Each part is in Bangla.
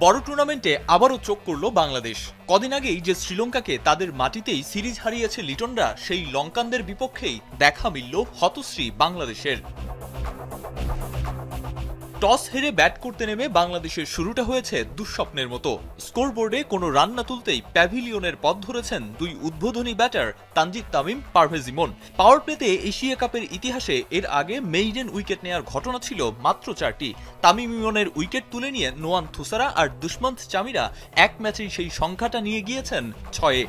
বড় টুর্নামেন্টে আবারও চোখ করল বাংলাদেশ। কদিন আগেই যে শ্রীলঙ্কাকে তাদের মাটিতেই সিরিজ হারিয়েছে লিটনরা, সেই লঙ্কানদের বিপক্ষেই দেখা মিলল হতশ্রী বাংলাদেশের। টস হেরে ব্যাট করতে নেমে বাংলাদেশের শুরুটা হয়েছে দুঃস্বপ্নের মতো। স্কোরবোর্ডে কোনো রান না তুলতেই প্যাভিলিয়নের পথ ধরেছেন দুই উদ্বোধনী ব্যাটার তানজিদ তামিম, পারভেজ ইমন। পাওয়ার প্লেতে এশিয়া কাপের ইতিহাসে এর আগে মেইডেন উইকেট নেয়ার ঘটনা ছিল মাত্র 4টি। তামিম ইমনের উইকেট তুলে নিয়ে নোয়ান থুসারা আর দুষ্মন্ত চামিরা এক ম্যাচেই সেই সংখ্যাটা নিয়ে গিয়েছেন 6-এ।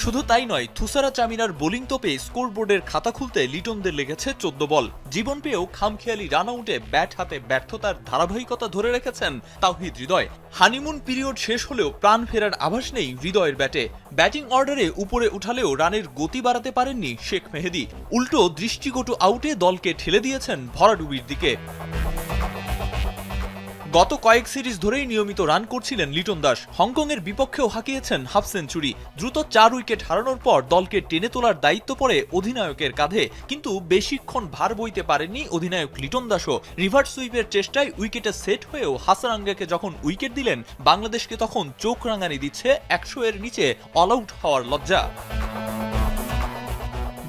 শুধু তাই নয়, থুসারা চামিরার বোলিং তোপে স্কোরবোর্ডের খাতা খুলতে লিটনদের লেগেছে 14 বল। জীবন পেয়েও খামখেয়ালি রান আউটে ব্যাট হাতে ব্যর্থতার ধারাবাহিকতা ধরে রেখেছেন তাওহিদ হৃদয়। হানিমুন পিরিয়ড শেষ হলেও প্রাণ ফেরার আভাস নেই হৃদয়ের ব্যাটে। ব্যাটিং অর্ডারে উপরে উঠালেও রানের গতি বাড়াতে পারেননি শেখ মেহেদী। উল্টো দৃষ্টিকটু আউটে দলকে ঠেলে দিয়েছেন ভরাডুবির দিকে। গত কয়েক সিরিজ ধরেই নিয়মিত রান করছিলেন লিটন দাস। হংকংয়ের বিপক্ষেও হাঁকিয়েছেন হাফ সেঞ্চুরি। দ্রুত 4 উইকেট হারানোর পর দলকে টেনে তোলার দায়িত্ব পড়ে অধিনায়কের কাঁধে, কিন্তু বেশিক্ষণ ভার বইতে পারেননি অধিনায়ক লিটন দাসও। রিভার্স সুইপের চেষ্টায় উইকেটে সেট হয়েও হাসারাঙ্গাকে যখন উইকেট দিলেন, বাংলাদেশকে তখন চোখ রাঙানি দিচ্ছে 100-এর নিচে অল আউট হওয়ার লজ্জা।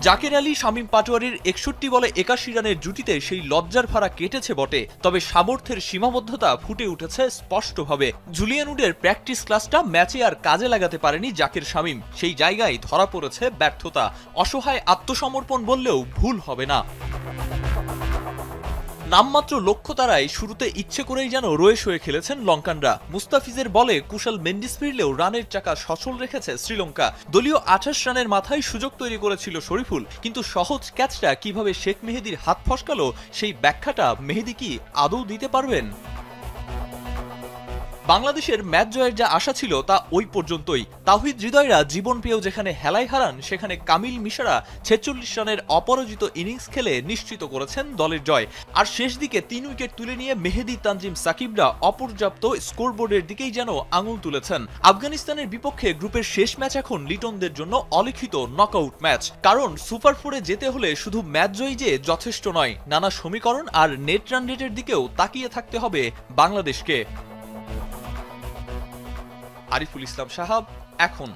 জাকের আলী, শামীম পাটোয়ারির 61 বলে 81 রানের জুটিতে সেই লজ্জার ভাড়া কেটেছে বটে, তবে সামর্থ্যের সীমাবদ্ধতা ফুটে উঠেছে স্পষ্টভাবে। জুলিয়ান উডের প্র্যাকটিস ক্লাসটা ম্যাচে আর কাজে লাগাতে পারেনি জাকের শামীম। সেই জায়গায় ধরা পড়েছে ব্যর্থতা। অসহায় আত্মসমর্পণ বললেও ভুল হবে না। নামমাত্র লক্ষ্য তারাই শুরুতে ইচ্ছে করেই যেন রয়ে শয়ে খেলেছেন লঙ্কানরা। মুস্তাফিজের বলে কুশল মেন্ডিস ফিরলেও রানের চাকা সচল রেখেছে শ্রীলঙ্কা। দলীয় 28 রানের মাথায় সুযোগ তৈরি করেছিল শরীফুল, কিন্তু সহজ ক্যাচটা কিভাবে শেখ মেহেদীর হাত ফসকালো সেই ব্যাখ্যাটা মেহেদী কি আদৌ দিতে পারবেন? বাংলাদেশের ম্যাচ জয়ের যা আশা ছিল তা ওই পর্যন্তই। তাওহিদ হৃদয়রা জীবন পেয়েও যেখানে হেলায় হারান, সেখানে কামিল মিশারা 46 রানের অপরাজিত ইনিংস খেলে নিশ্চিত করেছেন দলের জয়। আর শেষ দিকে 3 উইকেট তুলে নিয়ে মেহেদী, তানজিম, সাকিবরা অপর্যাপ্ত স্কোরবোর্ডের দিকেই যেন আঙুল তুলেছেন। আফগানিস্তানের বিপক্ষে গ্রুপের শেষ ম্যাচ এখন লিটনদের জন্য অলিখিত নকআউট ম্যাচ। কারণ সুপার 4-এ যেতে হলে শুধু ম্যাচ জয়ী যে যথেষ্ট নয়, নানা সমীকরণ আর নেট রান রেটের দিকেও তাকিয়ে থাকতে হবে বাংলাদেশকে। আরিফুল ইসলাম সাহাব, এখন।